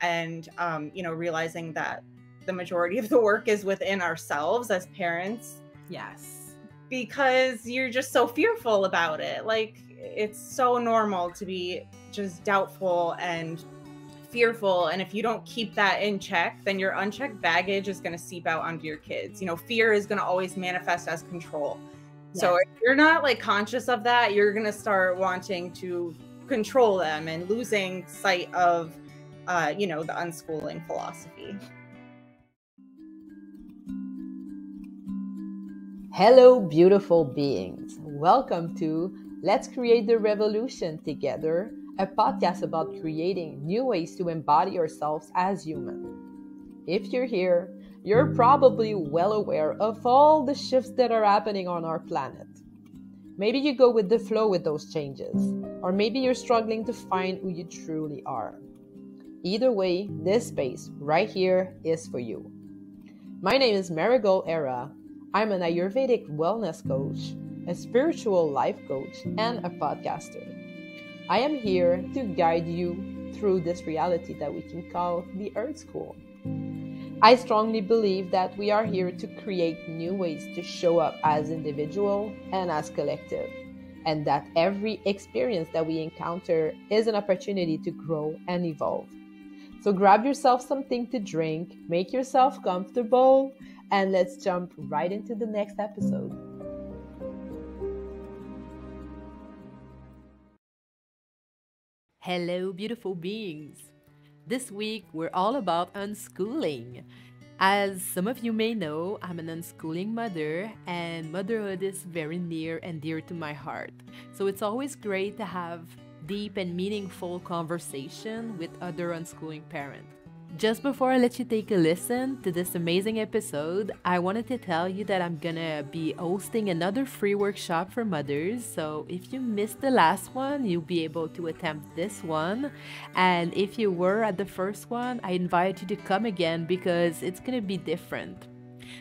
and, realizing that the majority of the work is within ourselves as parents. Yes. Because you're just so fearful about it. Like, it's so normal to be just doubtful and fearful. And if you don't keep that in check, then your unchecked baggage is going to seep out onto your kids. Fear is going to always manifest as control. Yes. So if you're not like conscious of that, you're going to start wanting to control them and losing sight of, the unschooling philosophy. Hello, beautiful beings. Welcome to Let's Create the Revolution Together, a podcast about creating new ways to embody ourselves as human. If you're here, you're probably well aware of all the shifts that are happening on our planet. Maybe you go with the flow with those changes, or maybe you're struggling to find who you truly are. Either way, this space right here is for you. My name is Marigol Era. I'm an Ayurvedic wellness coach, a spiritual life coach, and a podcaster. I am here to guide you through this reality that we can call the Earth School. I strongly believe that we are here to create new ways to show up as individual and as collective, and that every experience that we encounter is an opportunity to grow and evolve. So grab yourself something to drink, make yourself comfortable, and let's jump right into the next episode. Hello, beautiful beings. This week, we're all about unschooling. As some of you may know, I'm an unschooling mother, and motherhood is very near and dear to my heart. So it's always great to have deep and meaningful conversation with other unschooling parents. Just before I let you take a listen to this amazing episode, I wanted to tell you that I'm gonna be hosting another free workshop for mothers. So if you missed the last one, you'll be able to attempt this one. And if you were at the first one, I invite you to come again because it's gonna be different.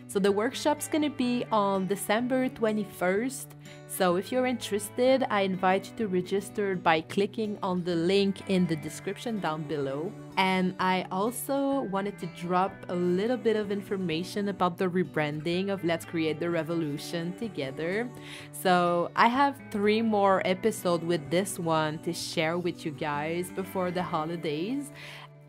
So the workshop's gonna be on December 21st. So if you're interested, I invite you to register by clicking on the link in the description down below. And I also wanted to drop a little bit of information about the rebranding of Let's Create the Revolution Together. So I have 3 more episodes with this one to share with you guys before the holidays.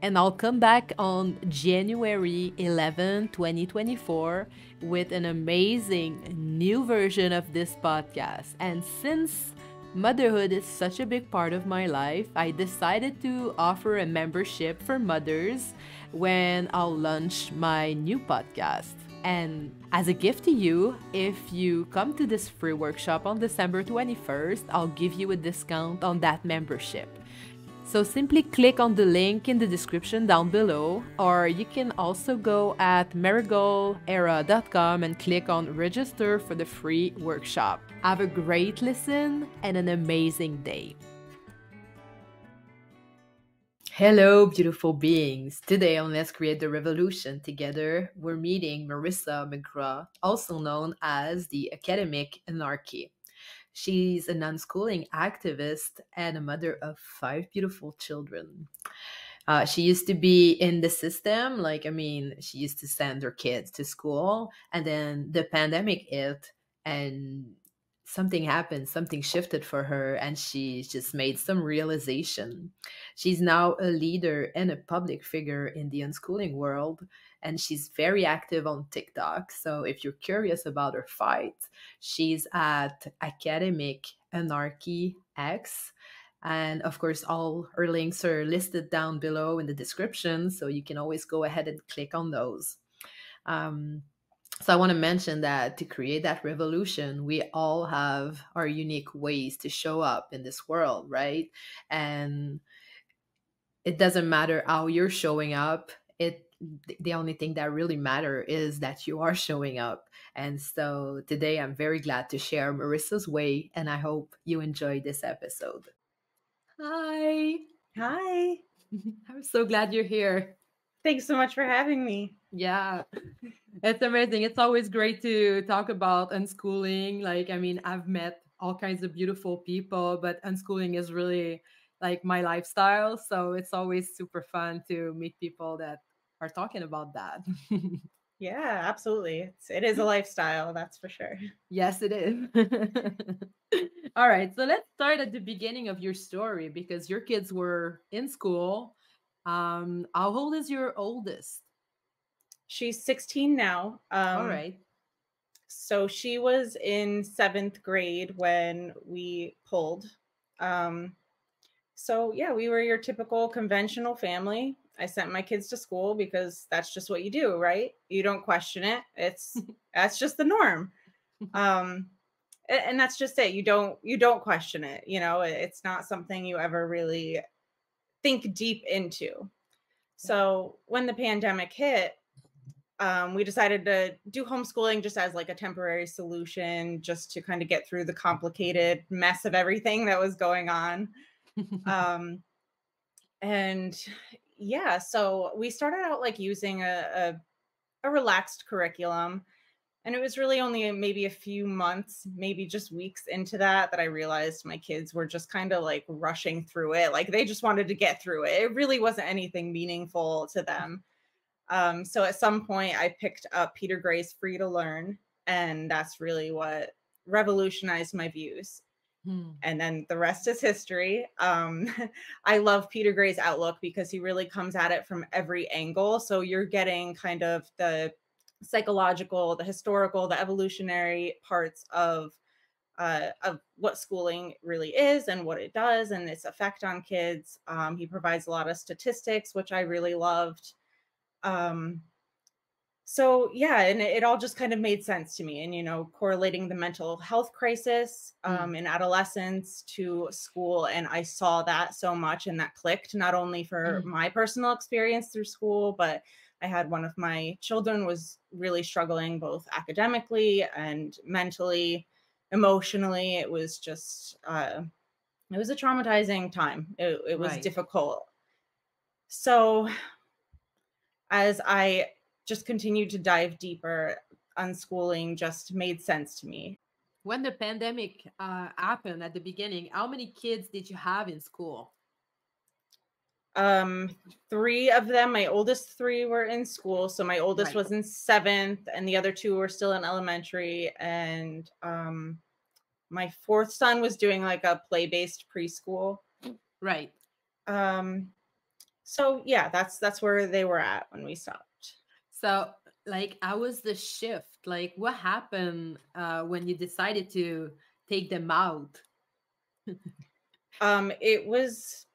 And I'll come back on January 11, 2024 with an amazing new version of this podcast. And since motherhood is such a big part of my life, I decided to offer a membership for mothers when I'll launch my new podcast. And as a gift to you, if you come to this free workshop on December 21st, I'll give you a discount on that membership. So simply click on the link in the description down below, or you can also go at marigolera.com and click on register for the free workshop. Have a great listen and an amazing day. Hello, beautiful beings. Today on Let's Create the Revolution Together, we're meeting Marissa McGraw, also known as the Academic Anarchy. She's an unschooling activist and a mother of 5 beautiful children. She used to be in the system, she used to send her kids to school, and then the pandemic hit, and something happened, something shifted for her, and she just made some realization. She's now a leader and a public figure in the unschooling world, and she's very active on TikTok. So if you're curious about her fight, she's at Academic Anarchy X. And of course, all her links are listed down below in the description, so you can always go ahead and click on those. So I want to mention that to create that revolution, we all have our unique ways to show up in this world, right? And it doesn't matter how you're showing up. The only thing that really matters is that you are showing up. And so today I'm very glad to share Marissa's way, and I hope you enjoy this episode. Hi. Hi. I'm so glad you're here. Thanks so much for having me. Yeah, it's amazing. It's always great to talk about unschooling. I've met all kinds of beautiful people, but unschooling is really like my lifestyle. So it's always super fun to meet people that are talking about that. Yeah, absolutely. It is a lifestyle, that's for sure. Yes, it is. All right, so let's start at the beginning of your story because your kids were in school. How old is your oldest? She's 16 now. All right. So she was in 7th grade when we pulled. Um, so yeah, we were your typical conventional family. I sent my kids to school because that's just what you do, right? You don't question it. That's just the norm. And that's just it. You don't question it. It's not something you ever really think deep into. So when the pandemic hit, we decided to do homeschooling just as like a temporary solution, just to kind of get through the complicated mess of everything that was going on. Um, and yeah, so we started out like using a relaxed curriculum. And it was really only maybe a few months, maybe just weeks into that I realized my kids were just kind of like rushing through it. Like they just wanted to get through it. It really wasn't anything meaningful to them. So at some point, I picked up Peter Gray's Free to Learn, and that's really what revolutionized my views. And then the rest is history. I love Peter Gray's outlook because he really comes at it from every angle. So you're getting kind of the psychological, the historical, the evolutionary parts of what schooling really is and what it does and its effect on kids. He provides a lot of statistics, which I really loved. Um, so yeah, and it all just kind of made sense to me. And correlating the mental health crisis in adolescence to school, and I saw that so much, and that clicked not only for my personal experience through school, but I had one of my children was really struggling both academically and mentally, emotionally. It was just it was a traumatizing time. It was Right. difficult. So as I just continued to dive deeper, unschooling just made sense to me. When the pandemic happened at the beginning, how many kids did you have in school? 3 of them, my oldest 3 were in school. So my oldest Right. was in 7th and the other 2 were still in elementary. And my 4th son was doing like a play-based preschool. Right. So yeah, that's where they were at when we stopped. So like how was the shift? Like what happened when you decided to take them out? It was,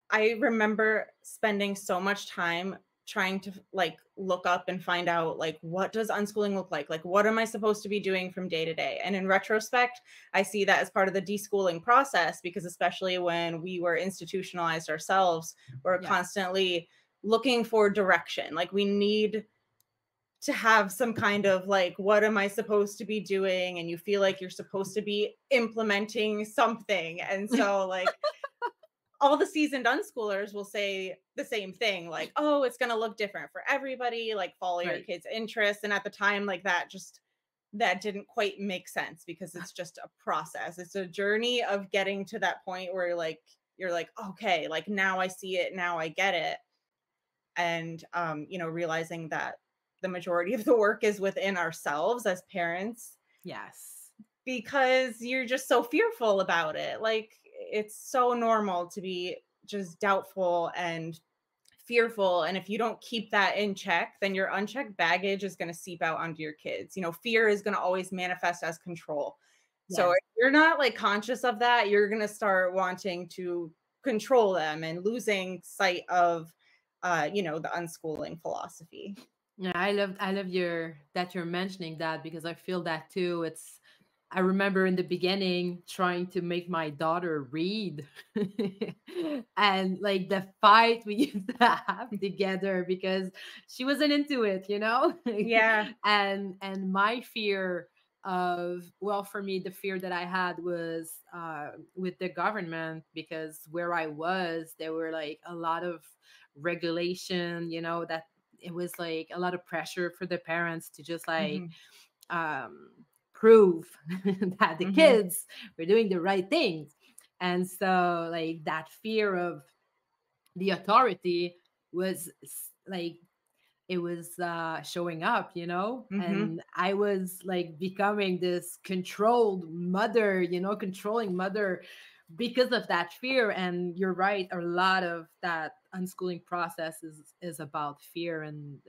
I remember spending so much time trying to like look up and find out like what does unschooling look like what am I supposed to be doing from day to day. And in retrospect, I see that as part of the deschooling process, because especially when we were institutionalized ourselves, we're constantly looking for direction. Like we need to have some kind of like, what am I supposed to be doing? And you feel like you're supposed to be implementing something. And so like all the seasoned unschoolers will say the same thing, like, oh, it's going to look different for everybody, like follow your kids' interests. And at the time, like that didn't quite make sense, because it's just a process. It's a journey of getting to that point where you're like, okay, like now I see it, now I get it. And, realizing that the majority of the work is within ourselves as parents. Yes. Because you're just so fearful about it. Like it's so normal to be just doubtful and fearful. And if you don't keep that in check, then your unchecked baggage is going to seep out onto your kids. Fear is going to always manifest as control. Yes. So if you're not like conscious of that, you're going to start wanting to control them and losing sight of, the unschooling philosophy. Yeah, I love that you're mentioning that, because I feel that too. I remember in the beginning trying to make my daughter read and like the fight we used to have together because she wasn't into it, Yeah. and my fear for me, the fear that I had was with the government, because where I was, there were like a lot of regulation, that it was like a lot of pressure for the parents to just like prove that the kids were doing the right things. And so like that fear of the authority was like it was showing up, you know, Mm-hmm. and I was like becoming this controlled mother, you know, controlling mother because of that fear. And you're right, a lot of that unschooling process is about fear and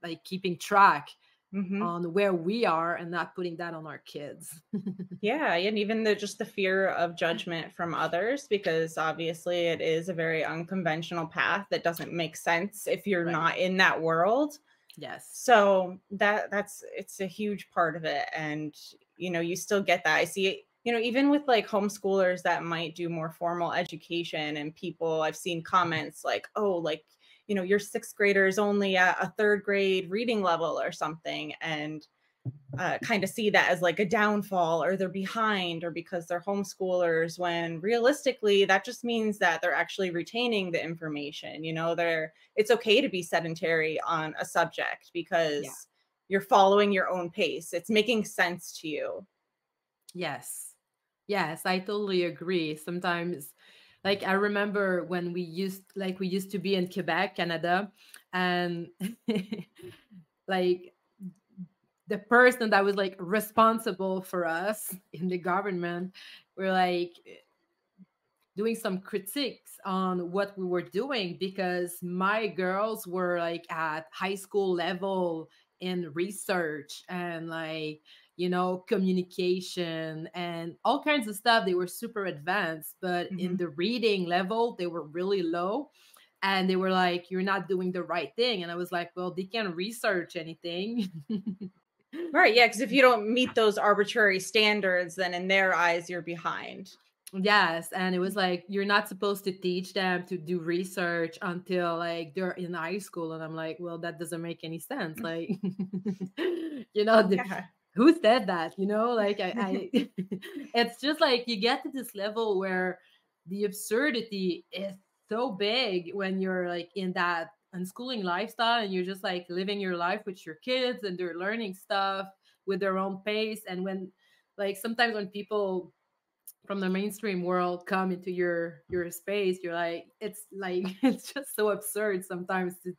like keeping track Mm-hmm. on where we are and not putting that on our kids. Yeah, and even just the fear of judgment from others, because obviously it is a very unconventional path that doesn't make sense if you're Right. not in that world. Yes. So that's it's a huge part of it. And you still get that. I see it, even with like homeschoolers that might do more formal education, and people, I've seen comments like, oh, like, your sixth grader is only at a third grade reading level or something, and kind of see that as like a downfall, or they're behind, or because they're homeschoolers, when realistically that just means that they're actually retaining the information. It's okay to be sedentary on a subject Yeah. because you're following your own pace. It's making sense to you. Yes. Yes, I totally agree. Sometimes like I remember when we used to be in Quebec, Canada, and like the person that was like responsible for us in the government were like doing some critiques on what we were doing because my girls were like at high school level in research and like communication and all kinds of stuff. They were super advanced, but in Mhm. the reading level they were really low. And they were like, you're not doing the right thing. And I was like, well, they can't research anything. Right, yeah, because if you don't meet those arbitrary standards, then in their eyes you're behind. Yes, and it was like you're not supposed to teach them to do research until like they're in high school, and I'm like, well, that doesn't make any sense. Like, Yeah. who said that? Like I it's just like you get to this level where the absurdity is so big when you're like in that unschooling lifestyle and you're just like living your life with your kids and they're learning stuff with their own pace. And when like sometimes when people from the mainstream world come into your space, you're like it's just so absurd sometimes to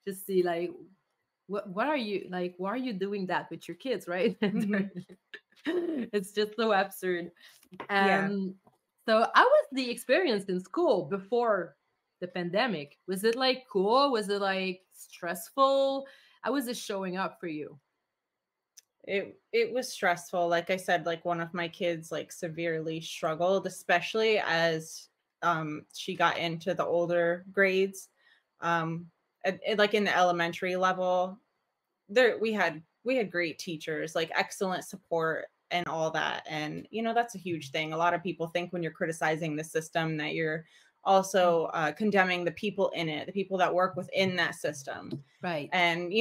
just see like what are you like, why are you doing that with your kids, right? Mhm. It's just so absurd. Yeah. So how was the experience in school before the pandemic? Was it like cool? Was it like stressful? How was it showing up for you? It was stressful. Like I said, like one of my kids like severely struggled, especially as she got into the older grades. Like in the elementary level, there we had great teachers, like excellent support and all that. And that's a huge thing. A lot of people think when you're criticizing the system that you're also condemning the people in it, the people that work within that system. Right. And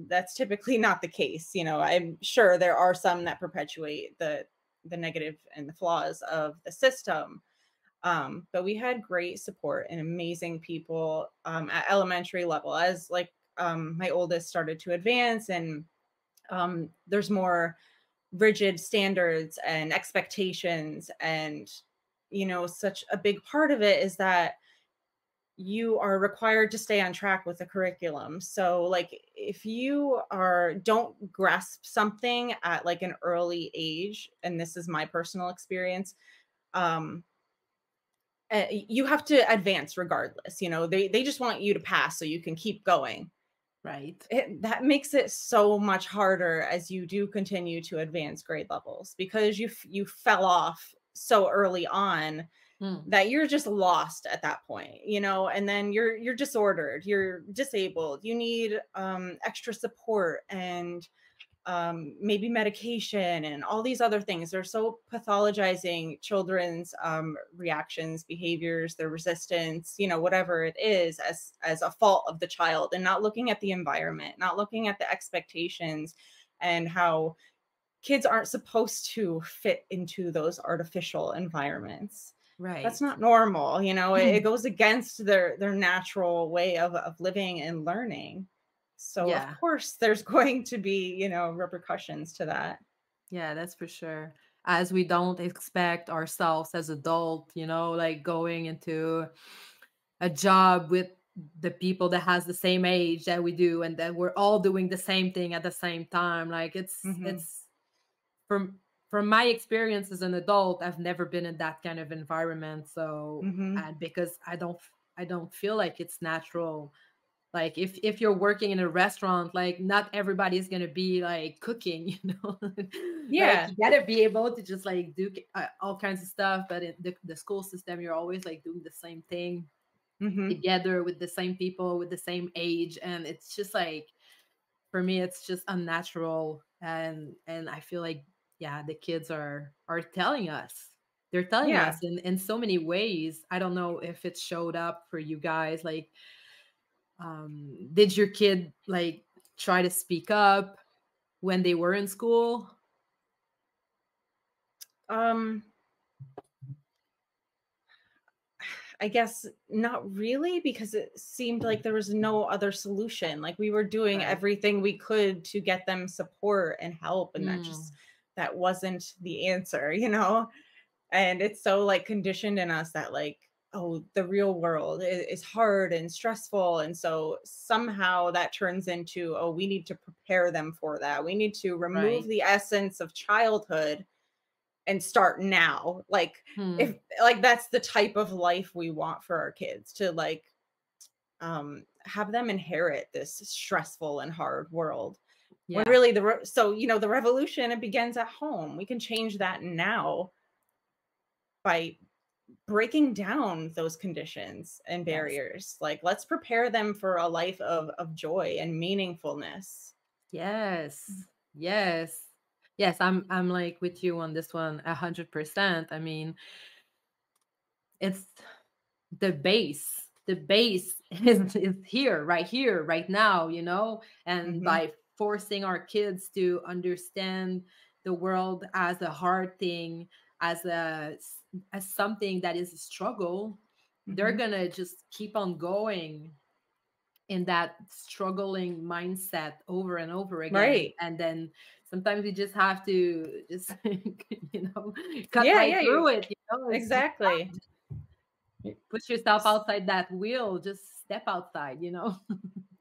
that's typically not the case. I'm sure there are some that perpetuate the negative and the flaws of the system. But we had great support and amazing people at elementary level. As like my oldest started to advance, and there's more rigid standards and expectations. And such a big part of it is that you are required to stay on track with the curriculum. So like if you don't grasp something at like an early age, and this is my personal experience, um you have to advance regardless. They just want you to pass so you can keep going. Right. That makes it so much harder as you do continue to advance grade levels, because you fell off so early on Hmm. that you're just lost at that point. And then you're disordered, you're disabled, you need extra support, and maybe medication and all these other things. They're so pathologizing children's reactions, behaviors, their resistance, whatever it is, as a fault of the child, and not looking at the environment, not looking at the expectations, and how kids aren't supposed to fit into those artificial environments. That's Right. not normal. It goes against their natural way of living and learning. So of Yeah. course there's going to be, repercussions to that. Yeah, that's for sure. as we don't expect ourselves as adult, like going into a job with the people that has the same age that we do, and that we're all doing the same thing at the same time. Like Mm-hmm. it's from my experience as an adult, I've never been in that kind of environment. So, Mm-hmm. and because I don't feel like it's natural. Like if you're working in a restaurant, like not everybody is gonna be like cooking, like Yeah. you gotta be able to just like do all kinds of stuff. But in the school system, you're always like doing the same thing Mm-hmm. together with the same people with the same age, and it's just like, for me, it's just unnatural. And I feel like, yeah, the kids are telling us, they're telling Yeah. us in so many ways. I don't know if it showed up for you guys. Like, did your kid like try to speak up when they were in school? Um, I guess not really, because it seemed like there was no other solution. Like we were doing Right. everything we could to get them support and help, and Mm, that wasn't the answer, you know? And it's so like conditioned in us that like, oh, the real world is hard and stressful. And so somehow that turns into, oh, we need to prepare them for that. We need to remove right. the essence of childhood and start now. Like Hmm. if like that's the type of life we want for our kids, to like have them inherit this stressful and hard world. When Yeah. really so the revolution, it begins at home. We can change that now by breaking down those conditions and Yes. barriers. Like let's prepare them for a life of joy and meaningfulness. Yes. Yes. Yes, I'm like with you on this one 100%. I mean, it's the base is here right now, and Mhm. by forcing our kids to understand the world as a hard thing, as as something that is a struggle, they're Mhm. gonna just keep on going in that struggling mindset over and over again. Right. And then sometimes you just have to just you know cut Yeah, right yeah, through you it. You exactly. put yourself outside that wheel, just step outside.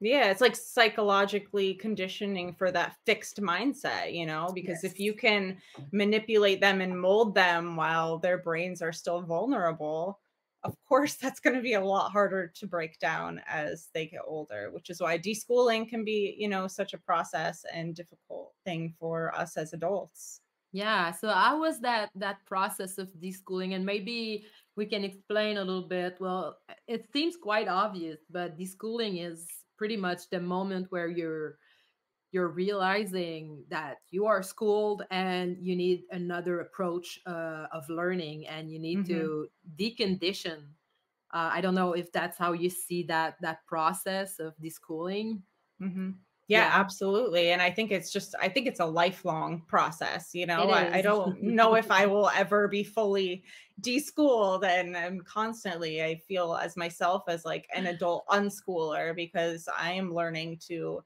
Yeah, it's like psychologically conditioning for that fixed mindset, because if you Yes. can manipulate them and mold them while their brains are still vulnerable, of course, that's going to be a lot harder to break down as they get older, which is why deschooling can be, such a process and difficult thing for us as adults. Yeah, so I was that process of deschooling, and maybe we can explain a little bit. Well, it seems quite obvious, but deschooling is pretty much the moment where you're realizing that you are schooled and you need another approach of learning, and you need Hmm. to decondition. I don't know if that's how you see that process of deschooling. Hmm. Yeah, Yeah, absolutely. And I think it's a lifelong process. it I is. don't know if I will ever be fully deschooled. And constantly, I feel as myself as like an adult unschooler, because I am learning to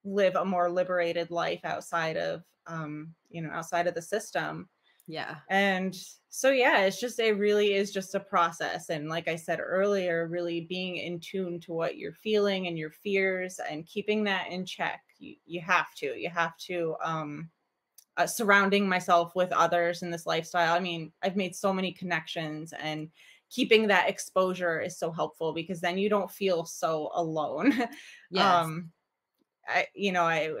live a more liberated life outside of the system. Yeah. And so, yeah, it really is just a process. And like I said earlier, really being in tune to what you're feeling and your fears and keeping that in check. You have to, surrounding myself with others in this lifestyle. I mean, I've made so many connections, and keeping that exposure is so helpful, because then you don't feel so alone. Yes. um, I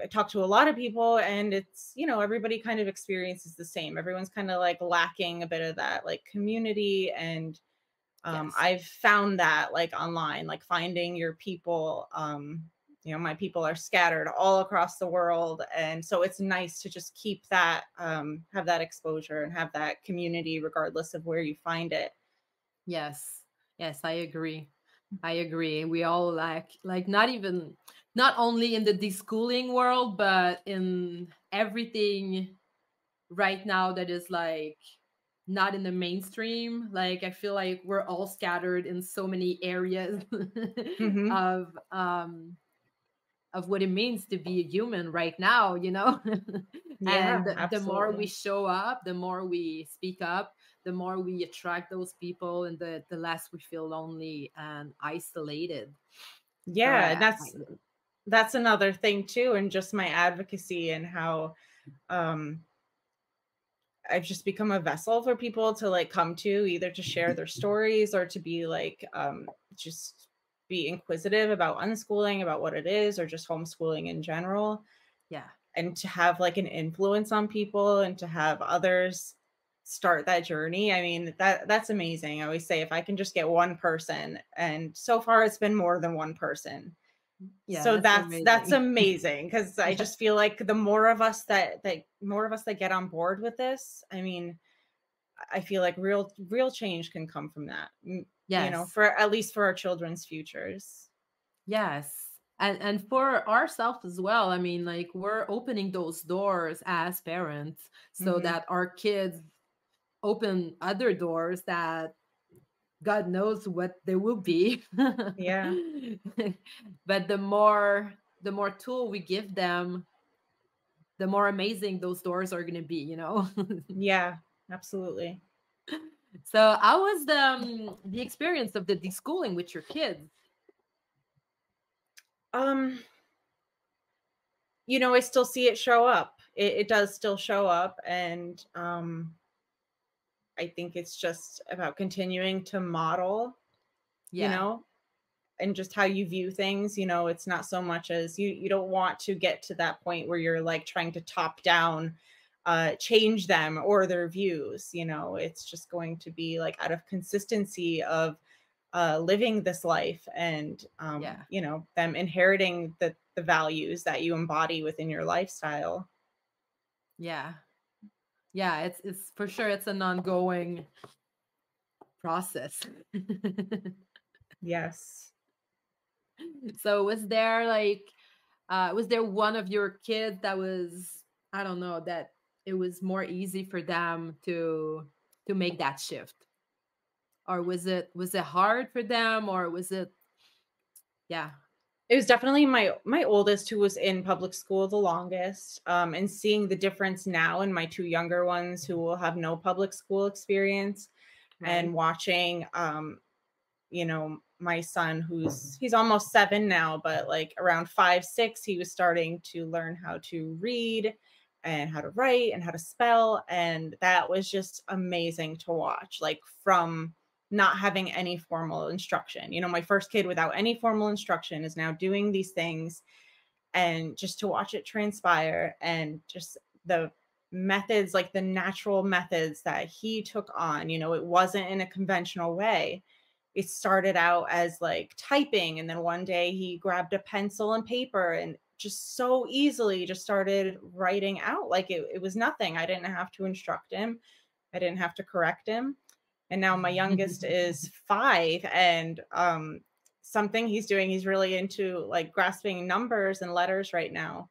talk to a lot of people, and it's, everybody kind of experiences the same. Everyone's kind of like lacking a bit of that like community. And Yes. I've found that like online, like finding your people, my people are scattered all across the world. And so it's nice to just keep that, have that exposure and have that community, regardless of where you find it. Yes. Yes, I agree. I agree. We all like not only in the deschooling world, but in everything right now that is like not in the mainstream. Like I feel like we're all scattered in so many areas Hmm. of of what it means to be a human right now, you know. Yeah, And the more we absolutely. show up, the more we speak up, the more we attract those people, and the less we feel lonely and isolated. So Yeah, and that's another thing too, and just my advocacy and how um I've just become a vessel for people to like come to, either to share their stories or to be like just be inquisitive about unschooling, about what it is, or just homeschooling in general, yeah, and to have like an influence on people and to have others start that journey. I mean, that's amazing. I always say if I can just get one person, and so far it's been more than one person. yeah, So that's that's amazing. amazing, because I Yeah. just feel like the more of us that more of us that get on board with this, I mean, I feel like real change can come from that. You know, Yes. for at least for our children's futures. Yes. And for ourselves as well. I mean, like, we're opening those doors as parents so Hmm. that our kids open other doors that God knows what they will be. Yeah. But the more tool we give them, the more amazing those doors are going to be, you know. Yeah, absolutely. So how was the experience of the deschooling with your kids? Um, you know, I still see it show up. It does still show up, and I think it's just about continuing to model, you Yeah. know, and just how you view things. You know, it's not so much as you don't want to get to that point where you're like trying to top down change them or their views. You know, it's just going to be like out of consistency of living this life, and Yeah. you know, them inheriting the values that you embody within your lifestyle. Yeah. Yeah, it's for sure it's an ongoing process. Yes. So was there one of your kids that was, I don't know, that it was more easy for them to make that shift? Or was it hard for them, or was it, yeah. It was definitely my oldest, who was in public school the longest, and seeing the difference now in my two younger ones who will have no public school experience, and Right? watching you know, my son, he's almost 7 now, but like around 5 6 he was starting to learn how to read and how to write and how to spell, and that was just amazing to watch, like from not having any formal instruction. You know, my first kid without any formal instruction is now doing these things, and just to watch it transpire, and just the methods, like the natural methods that he took on. You know, it wasn't in a conventional way. It started out as like typing, and then one day he grabbed a pencil and paper and just so easily just started writing out like it was nothing. I didn't have to instruct him, I didn't have to correct him. And now my youngest is 5, and something he's doing, he's really into like grasping numbers and letters right now.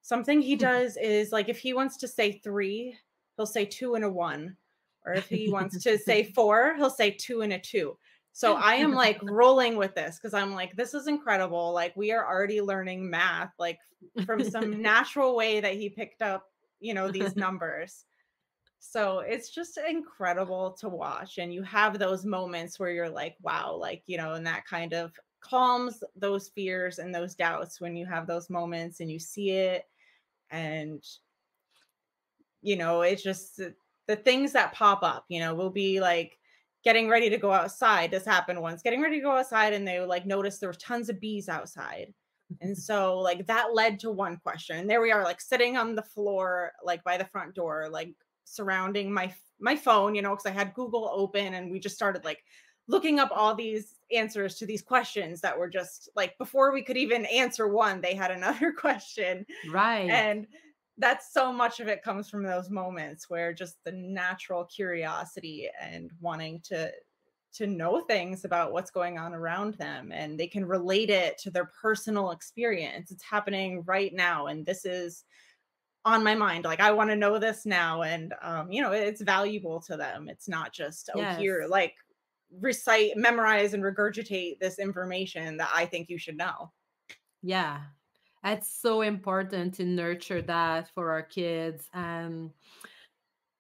Something he does is like if he wants to say 3, he'll say 2 and a 1. Or if he wants to say 4, he'll say 2 and a 2. So I am like rolling with this, because I'm like, this is incredible. Like we are already learning math, like from some natural way that he picked up, you know, these numbers. So it's just incredible to watch. And you have those moments where you're like, wow, like, you know, and that kind of calms those fears and those doubts when you have those moments and you see it. And you know, it's just the things that pop up. You know, we'll be like getting ready to go outside. This happened once, getting ready to go outside, and they like noticed there was tons of bees outside. And so like that led to one question. And there we are, like sitting on the floor, like by the front door, like surrounding my phone, you know, because I had Google open, and we just started like looking up all these answers to these questions that were just like before we could even answer one, they had another question. Right. And that's so much of it comes from those moments where just the natural curiosity and wanting to know things about what's going on around them, and they can relate it to their personal experience. It's happening right now, and this is on my mind, like I want to know this now. And you know, it's valuable to them. It's not just, oh, here, Yes. like recite, memorize and regurgitate this information that I think you should know. Yeah. It's so important to nurture that for our kids. And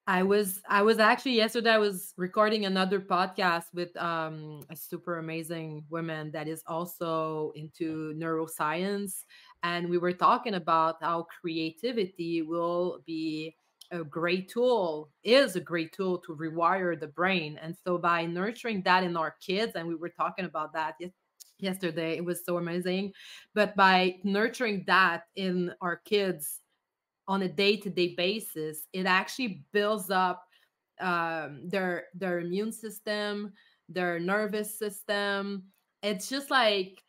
I was actually yesterday I was recording another podcast with a super amazing woman that is also into neuroscience, and we were talking about how creativity will be a great tool, is a great tool to rewire the brain. And so by nurturing that in our kids, and we were talking about that yesterday, it was so amazing. But by nurturing that in our kids on a day-to-day basis, it actually builds up their immune system, their nervous system. It's just like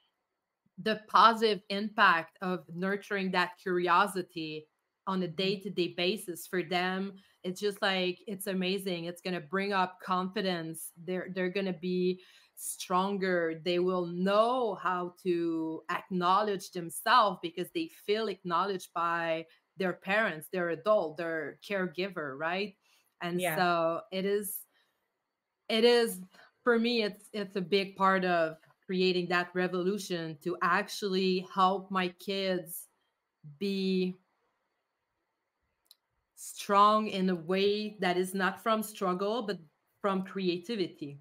the positive impact of nurturing that curiosity on a day-to-day basis for them. It's just like, it's amazing. It's going to bring up confidence. They're going to be stronger. They will know how to acknowledge themselves because they feel acknowledged by their parents, their adult, their caregiver, right? And Yeah. so it is for me, it's a big part of creating that revolution to actually help my kids be strong in a way that is not from struggle but from creativity.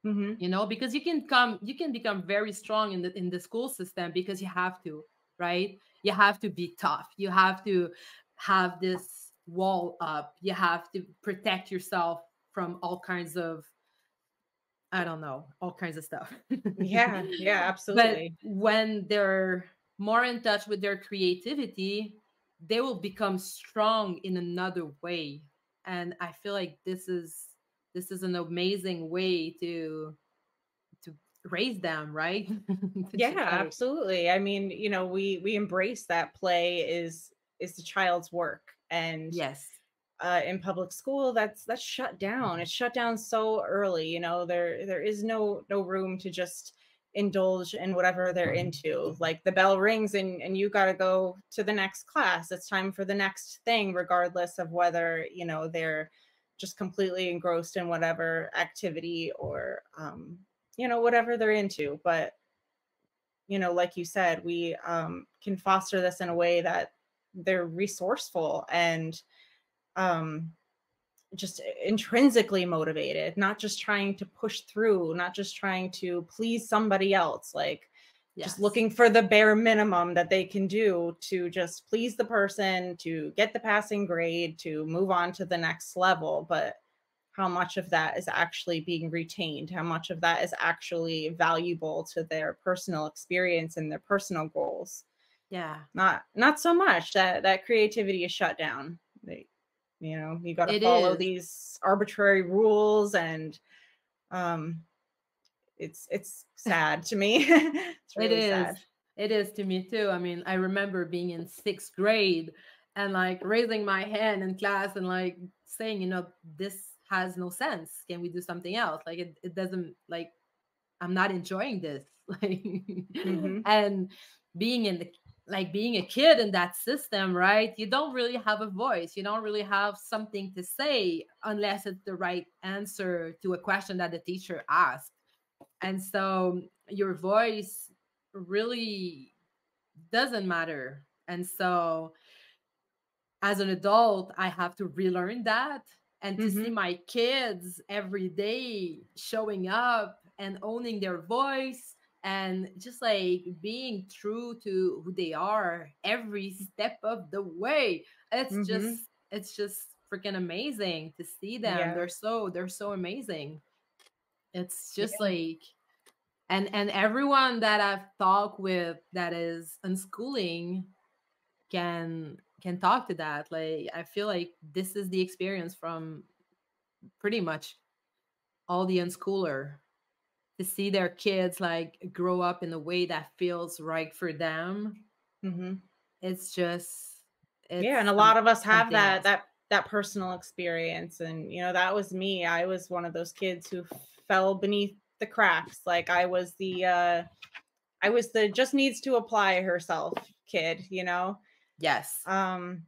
Mm-hmm. Because you can become very strong in the school system because you have to, right? You have to be tough, you have to have this wall up, you have to protect yourself from all kinds of, I don't know, all kinds of stuff. Yeah, yeah, But absolutely. when they're more in touch with their creativity, they will become strong in another way. And I feel like this is an amazing way to raise them, right? To Yeah, just like, absolutely. I mean, we embrace that play is the child's work, and yes, in public school that's shut down. It's shut down so early. There is no room to just indulge in whatever they're into. Like the bell rings and you got to go to the next class. It's time for the next thing, regardless of whether they're just completely engrossed in whatever activity or whatever they're into. But like you said, we can foster this in a way that they're resourceful and um just intrinsically motivated, not just trying to push through, not just trying to please somebody else, like just yes, looking for the bare minimum that they can do to just please the person, to get the passing grade, to move on to the next level. But how much of that is actually being retained? How much of that is actually valuable to their personal experience and their personal goals? yeah, Not so much. That creativity is shut down. You got to it follow is. these arbitrary rules, and um it's sad to me. It's It really is. sad. It is to me too. I mean, I remember being in sixth grade and like raising my hand in class and like saying, this has no sense. Can we do something else? Like it doesn't, like, I'm not enjoying this. Like, Hmm. and being in the, like, being a kid in that system, right? You don't really have a voice. You don't really have something to say unless it's the right answer to a question that the teacher asked. And so your voice really doesn't matter. And so as an adult, I have to relearn that, and to see Hmm. my kids every day showing up and owning their voice and just like being true to who they are every step of the way. Hmm. It's just freaking amazing to see them. Yeah. They're so amazing. It's just Yeah. like, and everyone that I've talked with that is unschooling can talk to that. Like, I feel like this is the experience from pretty much all the unschooler, to see their kids like grow up in a way that feels right for them. Hmm. It's just, Yeah, and it's a lot of us have something that else. personal experience, and that was me. I was one of those kids who fell beneath the cracks. Like I was the just needs to apply herself kid. Yes. um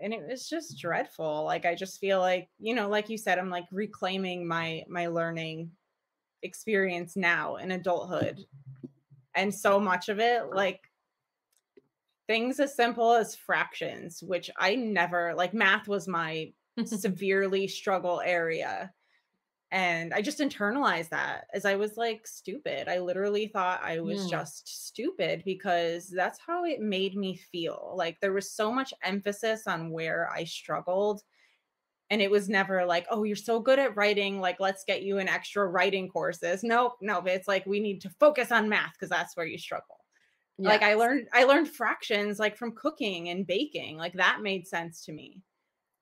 and it was just dreadful. Like I just feel like, like you said, I'm like reclaiming my learning experience now in adulthood, and so much of it, like things as simple as fractions, which I never like. Math was my severely struggle area. And I just internalized that as I was like stupid. I literally thought I was Mm, just stupid because that's how it made me feel. Like there was so much emphasis on where I struggled. And it was never like, oh, you're so good at writing. Like, let's get you in extra writing courses. Nope, nope. It's like we need to focus on math because that's where you struggle. Like yes, I learned fractions like from cooking and baking. Like that made sense to me.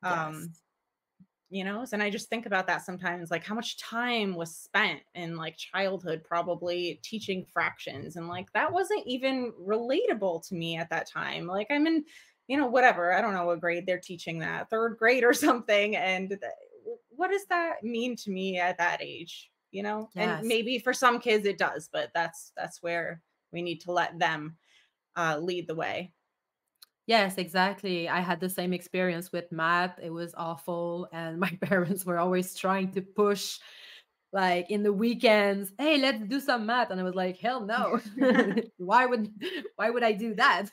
yes, Um, and I just think about that sometimes, like how much time was spent in like childhood probably teaching fractions, and like that wasn't even relatable to me at that time. Like I'm in, whatever, I don't know what grade they're teaching that, third grade or something, and what does that mean to me at that age? And yes. maybe for some kids it does, but that's where we need to let them lead the way. Yes, exactly. I had the same experience with math. It was awful. And my parents were always trying to push, like in the weekends, hey, let's do some math. And I was like, hell no. Why would I do that?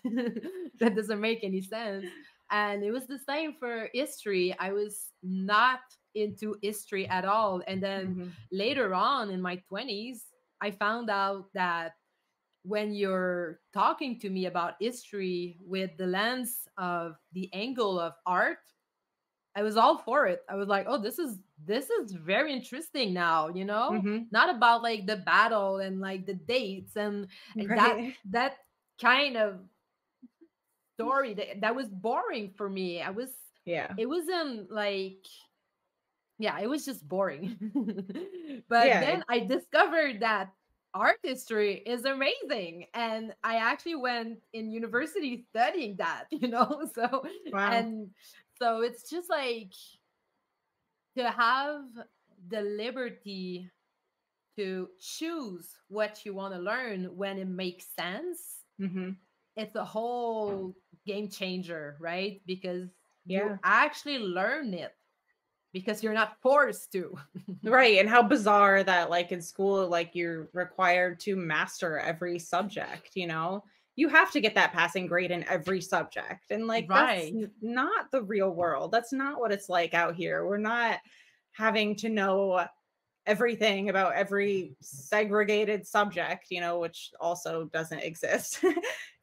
That doesn't make any sense. And it was the same for history. I was not into history at all. And then Mhm. later on in my 20s, I found out that when you're talking to me about history with the lens of the angle of art, I was all for it. I was like, oh, this is very interesting now, Mhm. not about like the battle and like the dates and that Right. that kind of story that was boring for me. Yeah. It wasn't like, yeah, it was just boring. But Yeah. then I discovered that art history is amazing. And I actually went in university studying that, So, Wow. and so it's just like to have the liberty to choose what you want to learn when it makes sense. Mhm. It's a whole game changer, right? Because you Yeah. actually learn it because you're not forced to. Right, and how bizarre that, like, in school, like, you're required to master every subject, you know? You have to get that passing grade in every subject, and, like, that's Right. not the real world. That's not what it's like out here. We're not having to know everything about every segregated subject, which also doesn't exist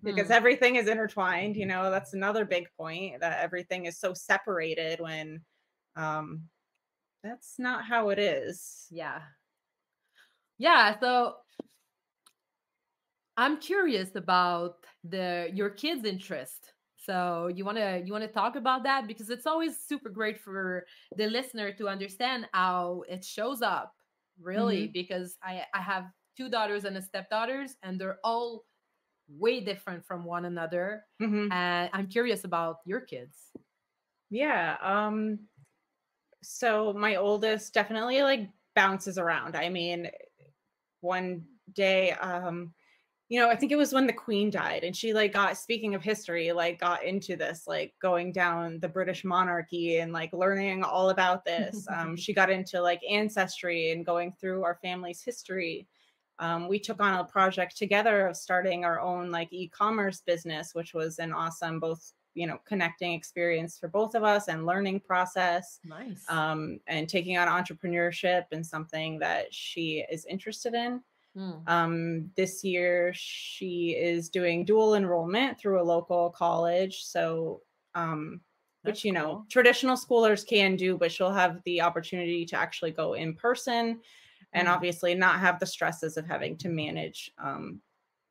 because Hmm. everything is intertwined, That's another big point, that everything is so separated when, um that's not how it is. Yeah. Yeah. So I'm curious about your kids' interest. So you wanna talk about that because it's always super great for the listener to understand how it shows up, really. Mhm. Because I have two daughters and a stepdaughters, and they're all way different from one another. Mhm. And I'm curious about your kids. Yeah, so my oldest definitely, like, bounces around. I mean, one day, I think it was when the Queen died, and she, like, speaking of history, like, got into this, like, going down the British monarchy and, like, learning all about this. She got into, like, ancestry and going through our family's history. We took on a project together of starting our own, like, e-commerce business, which was an awesome both, connecting experience for both of us and learning process, Nice. and taking on entrepreneurship and something that she is interested in. Hmm. This year, she is doing dual enrollment through a local college. So, which, That's cool. traditional schoolers can do, but she'll have the opportunity to actually go in person and Hmm. obviously not have the stresses of having to manage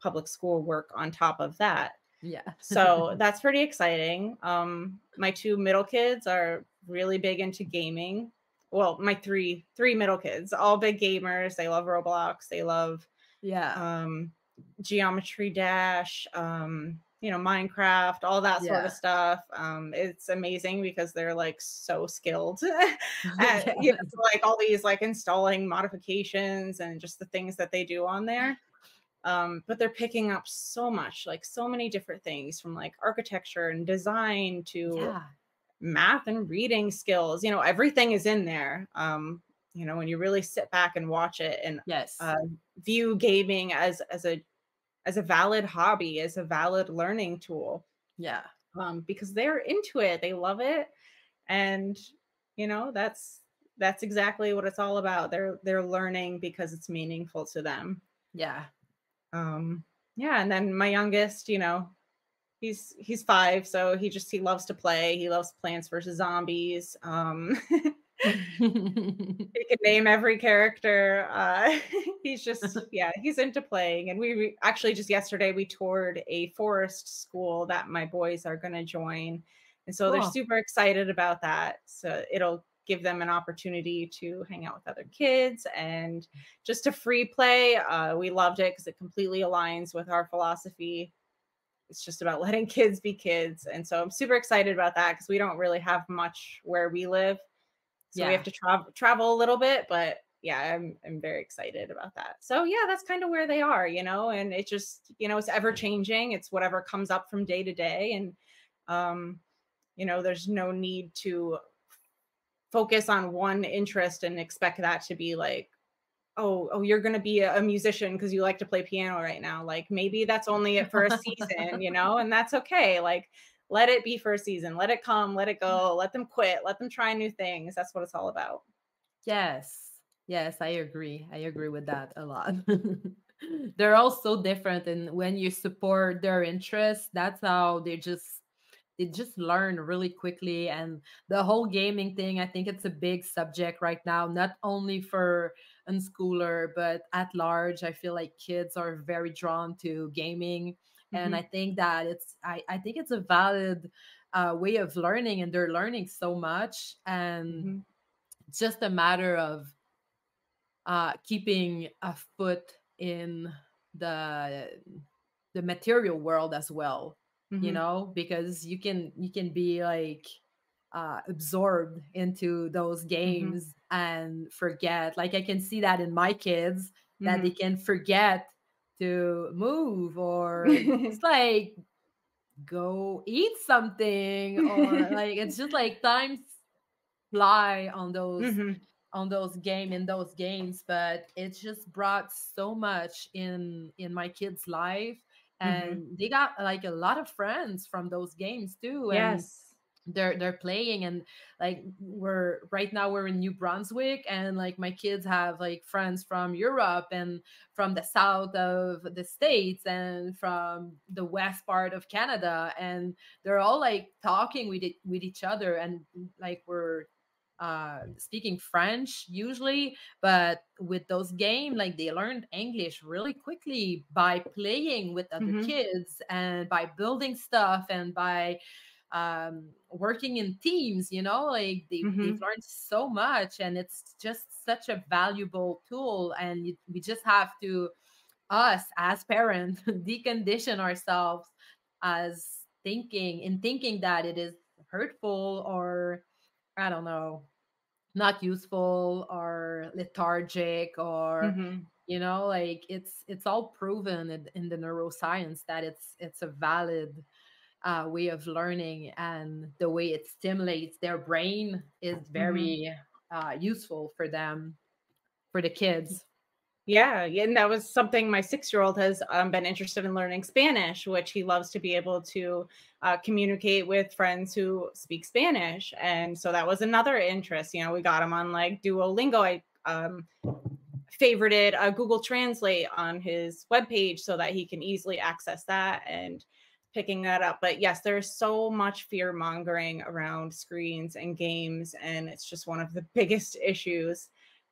public school work on top of that. Yeah. So that's pretty exciting. My two middle kids are really big into gaming. Well, my three middle kids, all big gamers. They love Roblox. They love Yeah. um, Geometry Dash, Minecraft, all that sort of Yeah. stuff. It's amazing because they're like so skilled at, Yes. like all these like installing modifications and just the things that they do on there. But they're picking up so much, like so many different things from like architecture and design to Yeah. math and reading skills. Everything is in there. When you really sit back and watch it and Yes. uh, view gaming as a as a valid hobby, as a valid learning tool, Yeah. because they're into it, they love it, and that's exactly what it's all about. They're learning because it's meaningful to them. Yeah. Um, yeah, and then my youngest, he's 5, so he loves to play. He loves Plants vs Zombies. He can name every character. He's just, yeah, he's into playing. And we actually just yesterday we toured a forest school that my boys are going to join, and so they're Cool. super excited about that. So it'll give them an opportunity to hang out with other kids and just a free play. We loved it because it completely aligns with our philosophy. It's just about letting kids be kids, and so I'm super excited about that because we don't really have much where we live. So we Yeah. have to travel a little bit, but yeah, I'm very excited about that. So yeah, that's kind of where they are, and it just, it's ever changing. It's whatever comes up from day to day. And there's no need to focus on one interest and expect that to be like, oh, you're going to be a musician because you like to play piano right now. Like maybe that's only it for a season, and that's okay. Like let it be for a season. Let it come, let it go, let them quit, let them try new things. That's what it's all about. Yes. Yes, I agree. I agree with that a lot. They're all so different, and when you support their interests, that's how they just learn really quickly. And the whole gaming thing, I think it's a big subject right now, not only for unschooler but at large. I feel like kids are very drawn to gaming, and I Mm-hmm. think that I think it's a valid way of learning, and they're learning so much. And Mm-hmm. it's just a matter of keeping a foot in the the material world as well, Mm-hmm. because you can be like absorbed into those Mm-hmm. games and forget. Like I can see that in my kids, that they Mm-hmm. can forget to move, or just like go eat something, or like it's just like time fly on those Mm-hmm. in those games. But it's just brought so much in my kids life, Mm-hmm. and they got like a lot of friends from those games too. And Yes. they're playing, and like we're right now we're in New Brunswick, and like my kids have like friends from Europe, and from the south of the states, and from the west part of Canada, and they're all like talking with each other, and like we're speaking French usually. But with those games, like they learned English really quickly by playing with other Mm-hmm. kids, and by building stuff, and by working in teams. Like they've Mm-hmm. learned so much, and it's just such a valuable tool. And we just have to, us as parents, decondition ourselves as thinking that it is hurtful, or I don't know, not useful, or lethargic, or Mm-hmm. like it's all proven in the neuroscience that it's a valid way of learning, and the way it stimulates their brain is Mm-hmm. very useful for them, for the kids. Yeah, yeah, and that was something my 6-year-old has been interested in learning Spanish, which he loves to be able to communicate with friends who speak Spanish. And so that was another interest. We got him on like Duolingo. I favorited Google Translate on his webpage so that he can easily access that and picking that up. But yes, there's so much fear mongering around screens and games, and it's just one of the biggest issues.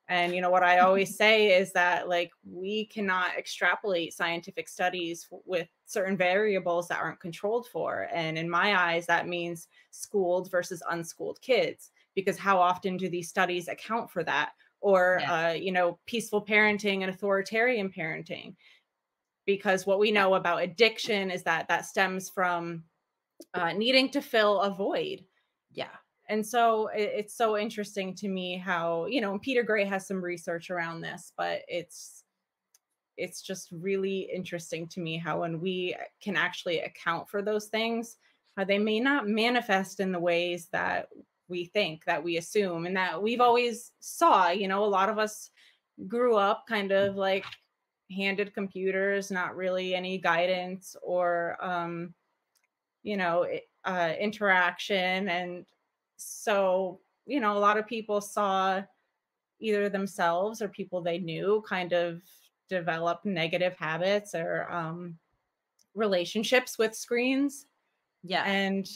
And what I always say is that like we cannot extrapolate scientific studies with certain variables that aren't controlled for. And in my eyes, that means schooled versus unschooled kids, because how often do these studies account for that? Or Yeah. peaceful parenting and authoritarian parenting, because what we Yeah. know about addiction is that that stems from needing to fill a void. Yeah. And so it's so interesting to me how, and Peter Gray has some research around this, but it's just really interesting to me how when we can actually account for those things, how they may not manifest in the ways that we think, that we assume, and that we've Yeah. always saw. A lot of us grew up kind of like handed computers, not really any guidance or interaction. And so, a lot of people saw either themselves or people they knew kind of develop negative habits or relationships with screens. Yeah. And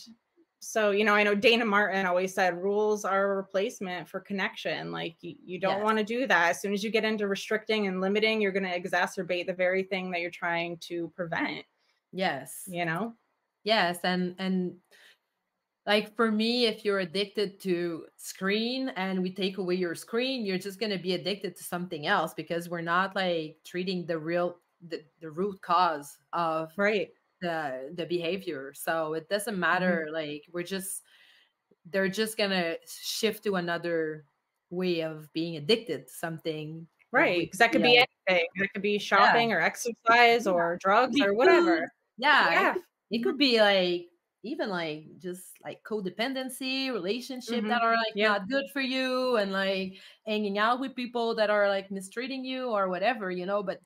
so, I know Dana Martin always said rules are a replacement for connection. Like, you don't Yes. want to do that. As soon as you get into restricting and limiting, you're going to exacerbate the very thing that you're trying to prevent, Yes. you know? Yes. And like for me, if you're addicted to screen and we take away your screen, you're just going to be addicted to something else because we're not like treating the root cause of Right. the behavior. So it doesn't matter. Mhm. Like they're just going to shift to another way of being addicted to something, Right. which Because that could yeah, be anything. It could be yeah, shopping or exercise yeah, or it could drugs be or food. whatever. Yeah, Yeah. it could be like even like just like codependency, relationship that Mhm. are like Yep. not good for you, and like hanging out with people that are like mistreating you or whatever, But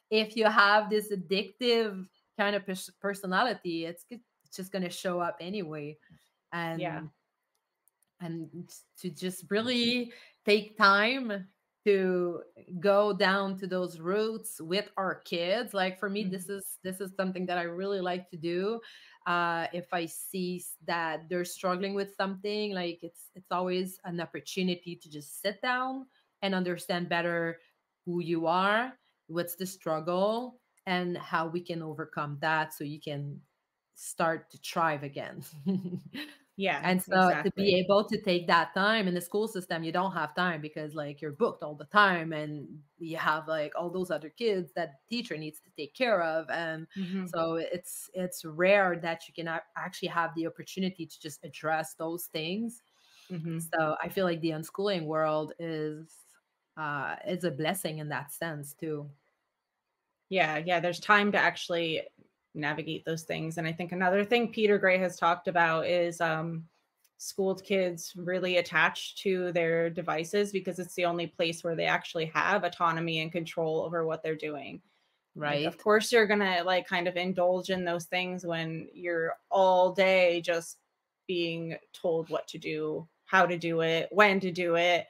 if you have this addictive kind of personality, it's just gonna show up anyway, Yeah. and to just really take time to go down to those roots with our kids. Like for me, Mhm. this is something that I really like to do. If I see that they're struggling with something, like it's always an opportunity to just sit down and understand better who you are, what's the struggle, and how we can overcome that so you can start to thrive again. Yeah, And so to be exactly. able to take that time in the school system, you don't have time because like you're booked all the time and you have like all those other kids that the teacher needs to take care of. And Mhm. so it's rare that you can actually have the opportunity to just address those things. Mhm. So I feel like the unschooling world is a blessing in that sense too. Yeah, yeah, there's time to actually navigate those things. And I think another thing Peter Gray has talked about is schooled kids really attached to their devices because it's the only place where they actually have autonomy and control over what they're doing. Like, of Right. course, you're gonna like kind of indulge in those things when you're all day just being told what to do, how to do it, when to do it.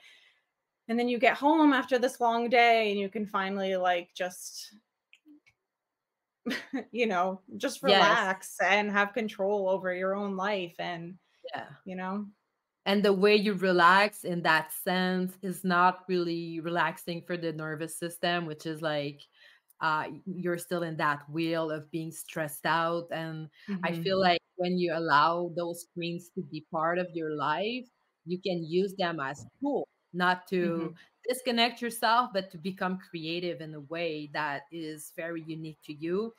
And then you get home after this long day and you can finally like just just Yes. relax and have control over your own life and, Yeah. you know? And the way you relax in that sense is not really relaxing for the nervous system, which is like you're still in that wheel of being stressed out. And I Mhm. feel like when you allow those screens to be part of your life, you can use them as tools, not to Mhm. disconnect yourself, but to become creative in a way that is very unique to you.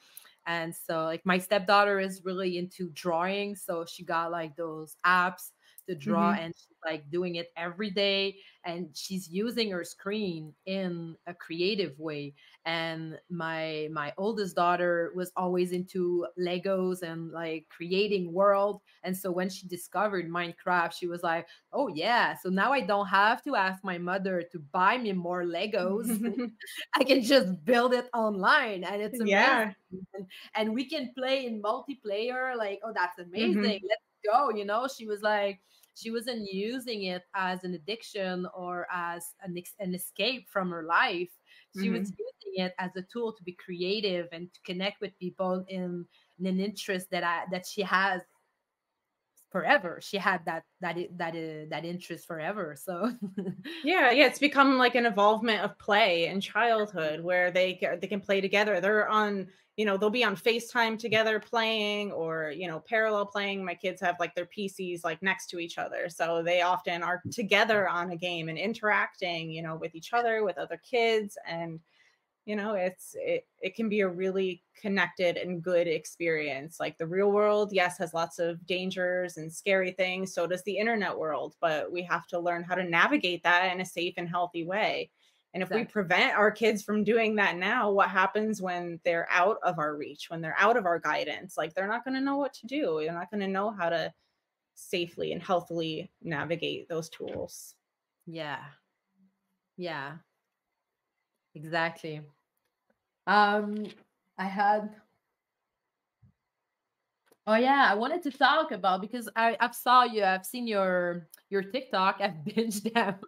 And so, like, my stepdaughter is really into drawing. So she got like those apps to draw Mhm. and she's like doing it every day. And she's using her screen in a creative way. And my oldest daughter was always into Legos and like creating world. And so when she discovered Minecraft, she was like, oh yeah, so now I don't have to ask my mother to buy me more Legos. I can just build it online, and it's amazing. Yeah. And we can play in multiplayer. Like, oh, that's amazing, Mhm. let's go. She was like, she wasn't using it as an addiction or as an escape from her life. She was Mhm. using it as a tool to be creative and to connect with people in an interest that she has forever. She had that interest forever. So Yeah, yeah, it's become like an involvement of play in childhood where they can play together. They're on, they'll be on FaceTime together playing or, parallel playing. My kids have like their PCs like next to each other. So they often are together on a game and interacting, with each other, with other kids. And it can be a really connected and good experience. Like the real world, yes, has lots of dangers and scary things. So does the internet world, but we have to learn how to navigate that in a safe and healthy way. And if we exactly. prevent our kids from doing that now, what happens when they're out of our reach, when they're out of our guidance? Like they're not going to know what to do. They're not going to know how to safely and healthily navigate those tools. Yeah, yeah, exactly. Um, I had. Oh yeah, I wanted to talk about because I've seen your TikTok. I've binged them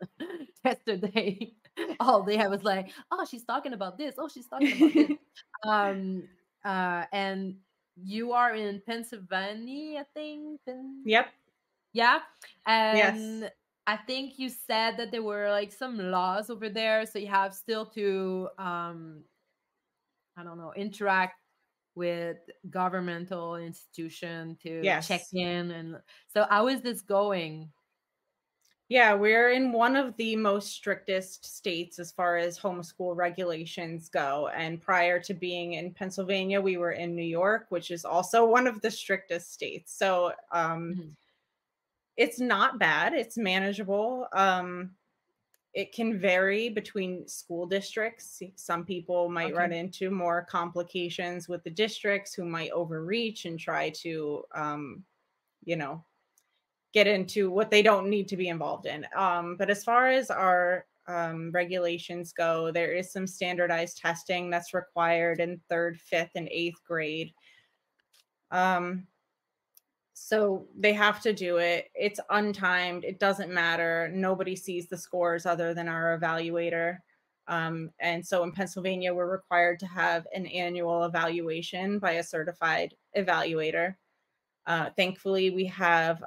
yesterday all day. I was like, oh, she's talking about this. Oh, she's talking about this. Um, and you are in Pennsylvania, I think. Yep. Yeah, Yes. and I think you said that there were like some laws over there, so you have still to I don't know, interact with governmental institution to check Yes. in. And so how is this going? Yeah, we're in one of the most strictest states as far as homeschool regulations go. And prior to being in Pennsylvania, we were in New York, which is also one of the strictest states. So Mhm. it's not bad, it's manageable. It can vary between school districts. Some people might run Okay. into more complications with the districts who might overreach and try to, you know, get into what they don't need to be involved in. But as far as our regulations go, there is some standardized testing that's required in third, fifth, and eighth grade. Um, so they have to do it. It's untimed. It doesn't matter. Nobody sees the scores other than our evaluator. And so in Pennsylvania, we're required to have an annual evaluation by a certified evaluator. Thankfully, we have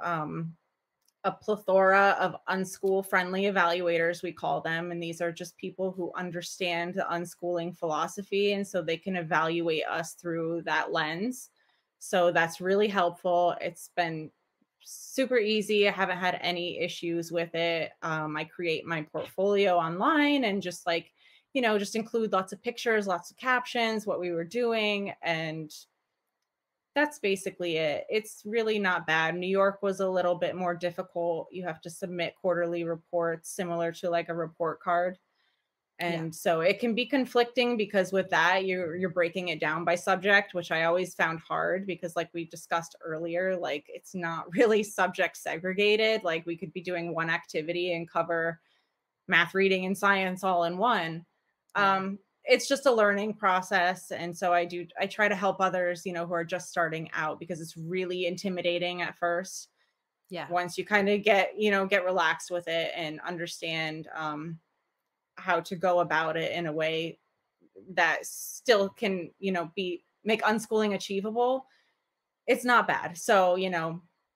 a plethora of unschool friendly evaluators, we call them. And these are just people who understand the unschooling philosophy. And so they can evaluate us through that lens. So that's really helpful. It's been super easy. I haven't had any issues with it. I create my portfolio online and just like, just include lots of pictures, lots of captions, what we were doing. And that's basically it. It's really not bad. New York was a little bit more difficult. You have to submit quarterly reports similar to like a report card. Yeah. And so it can be conflicting because with that you're breaking it down by subject, which I always found hard because like we discussed earlier, like it's not really subject segregated. Like we could be doing one activity and cover math, reading, and science all in one. Yeah. It's just a learning process. And so I try to help others, who are just starting out because it's really intimidating at first. Yeah. Once you kind of get relaxed with it and understand how to go about it in a way that still can, make unschooling achievable, it's not bad. So,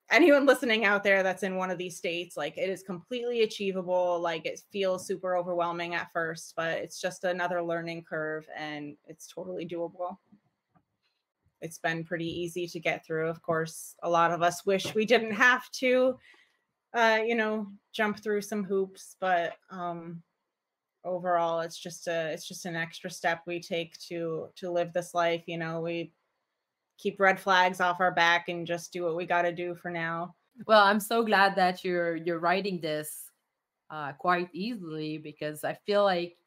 anyone listening out there that's in one of these states, like it is completely achievable. Like it feels super overwhelming at first, but it's just another learning curve and it's totally doable. It's been pretty easy to get through. Of course, a lot of us wish we didn't have to, jump through some hoops, but overall it's just an extra step we take to live this life. We keep red flags off our back and just do what we got to do for now. Well, I'm so glad that you're writing this quite easily because I feel like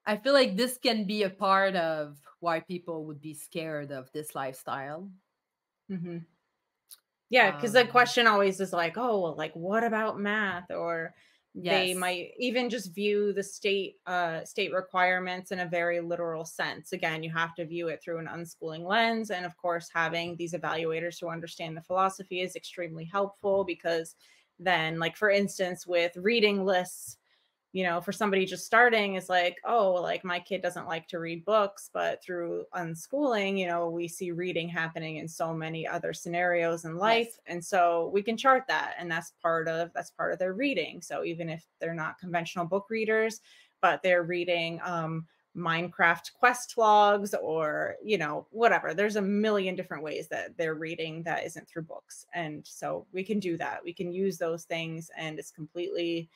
this can be a part of why people would be scared of this lifestyle. Hmm. Yeah, because the Um, question always is like, oh, well, like what about math? Or they yes. might even just view the state requirements in a very literal sense. Again, you have to view it through an unschooling lens. And of course, having these evaluators who understand the philosophy is extremely helpful because then, like for instance, with reading lists, for somebody just starting is like, oh, like my kid doesn't like to read books, but through unschooling, we see reading happening in so many other scenarios in life. Yes. And so we can chart that. And that's part of their reading. So even if they're not conventional book readers, but they're reading Minecraft quest logs or, whatever. There's a million different ways that they're reading that isn't through books. And so we can do that. We can use those things and it's completely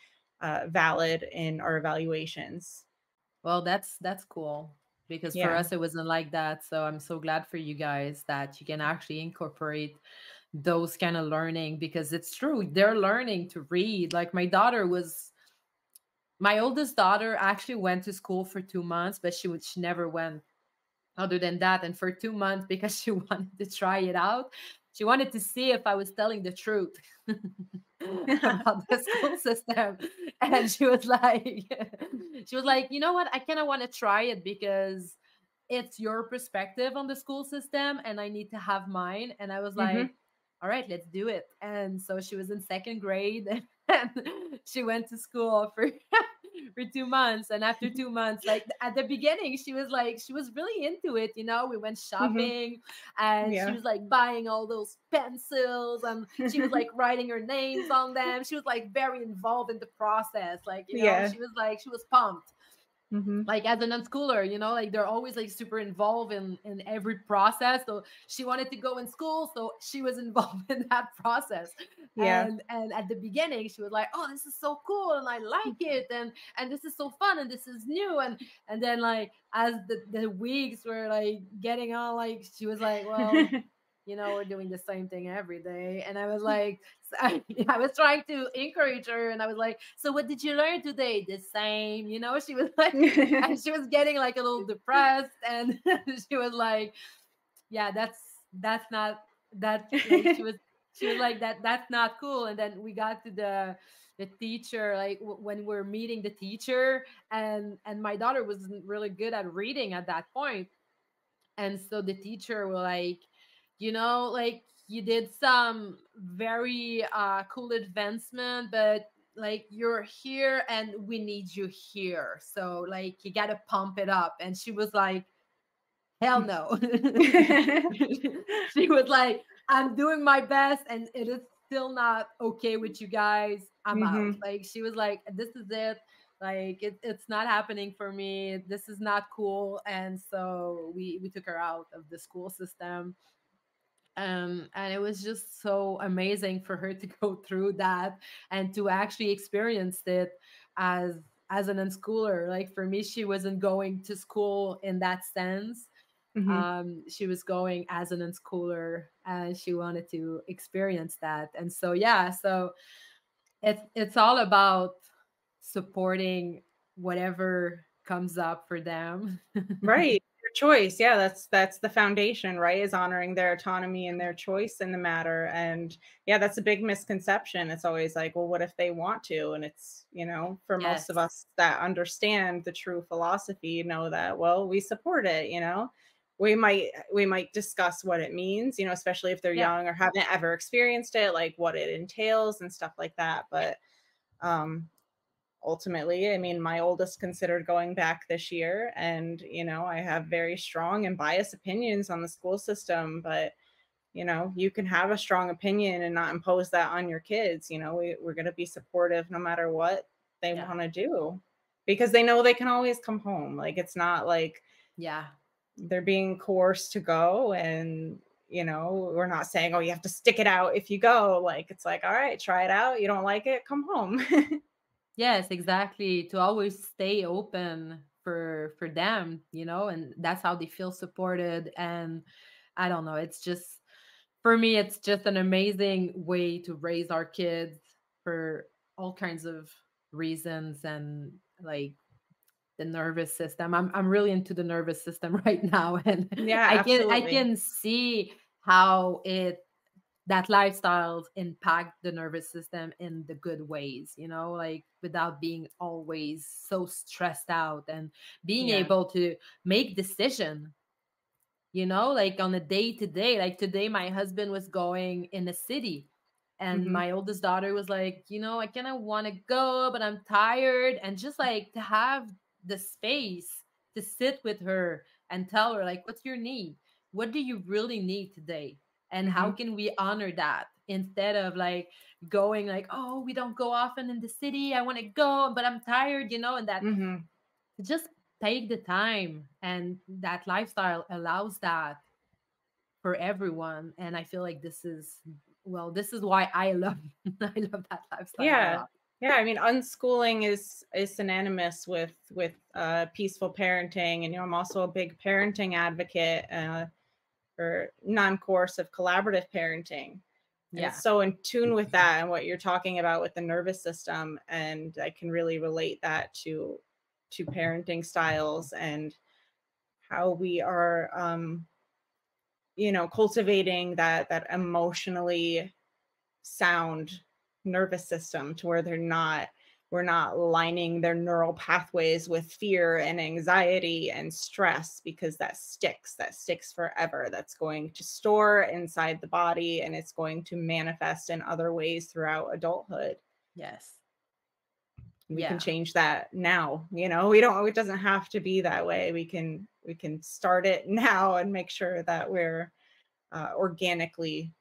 valid in our evaluations. Well, that's cool because for Yeah. us it wasn't like that. So I'm so glad for you guys that you can actually incorporate those kind of learning because it's true. They're learning to read. Like my oldest daughter actually went to school for 2 months, but she never went other than that. And for 2 months because she wanted to try it out, she wanted to see if I was telling the truth about the school system. And she was like, you know what? I kind of want to try it because it's your perspective on the school system and I need to have mine. And I was Mm-hmm. like, all right, let's do it. And so she was in second grade and she went to school for for 2 months. And after 2 months, like at the beginning, she was really into it. You know, we went Mm-hmm. shopping and she Yeah. was like buying all those pencils and she was like writing her names on them. She was like very involved in the process. Like, you know, Yeah. she was pumped Mm-hmm. like as an unschooler, you know, like they're always like super involved in every process. So she wanted to go in school, so she was involved in that process. Yeah. And at the beginning she was like, oh, this is so cool and I like it, and this is so fun and this is new. And then like as the weeks were like getting on, like she was like, well, you know, we're doing the same thing every day. And I was like, I was trying to encourage her and I was like, so what did you learn today? The same, you know. She was like, and she was getting like a little depressed and she was like, yeah, that's not that, like she was like, that's not cool. And then we got to the teacher, like when we're meeting the teacher, and my daughter wasn't really good at reading at that point. And so the teacher was like, you know, like you did some very cool advancement, but like you're here and we need you here, so like you gotta pump it up. And she was like, hell no. She was like, I'm doing my best and it is still not okay with you guys, I'm out. Mm-hmm. Like she was like, this is it, like it's not happening for me, this is not cool. And so we took her out of the school system. And it was just so amazing for her to go through that and to actually experience it as an unschooler. Like for me, she wasn't going to school in that sense. Mm-hmm. She was going as an unschooler and she wanted to experience that. And so yeah, so it's all about supporting whatever comes up for them. Right. Your choice. Yeah, that's the foundation, right? Is honoring their autonomy and their choice in the matter. And yeah, that's a big misconception. It's always like, well, what if they want to? And it's, for most of Yes. us that understand the true philosophy, know that, well, we support it. We might discuss what it means, especially if they're Yeah. young or haven't ever experienced it, like what it entails and stuff like that. But um ultimately, I mean, my oldest considered going back this year, and I have very strong and biased opinions on the school system. But you can have a strong opinion and not impose that on your kids. We're going to be supportive no matter what they Yeah. want to do, because they know they can always come home. Like, it's not like Yeah. they're being coerced to go. And we're not saying, oh, you have to stick it out if you go. Like, it's like, all right, try it out, you don't like it, come home. Yes, exactly. To always stay open for them, you know, and that's how they feel supported. And I don't know, it's just for me, it's just an amazing way to raise our kids for all kinds of reasons. And like the nervous system, I'm really into the nervous system right now. And Yeah, I absolutely. can see how it that lifestyles impact the nervous system in the good ways, you know, like without being always so stressed out and being Yeah. able to make decision, you know, like on a day to day. Like today my husband was going in the city and Hmm. my oldest daughter was like, you know, I kind of want to go but I'm tired. And just like to have the space to sit with her and tell her like, what's your need, what do you really need today, and how Hmm. can we honor that, instead of like going like, oh, we don't go often in the city, I want to go but I'm tired, you know. And that Hmm. just take the time, and that lifestyle allows that for everyone. And I feel like this is, well, this is why I love I love that lifestyle a Yeah. lot. Yeah. I mean, unschooling is synonymous with peaceful parenting. And I'm also a big parenting advocate for non-coercive collaborative parenting. And Yeah. it's so in tune with that and what you're talking about with the nervous system. And I can really relate that to parenting styles and how we are cultivating that emotionally sound nervous system to where we're not lining their neural pathways with fear and anxiety and stress, because that sticks forever. That's going to store inside the body, and it's going to manifest in other ways throughout adulthood. Yes. We can Yeah. change that now. It doesn't have to be that way. We can start it now and make sure that we're organically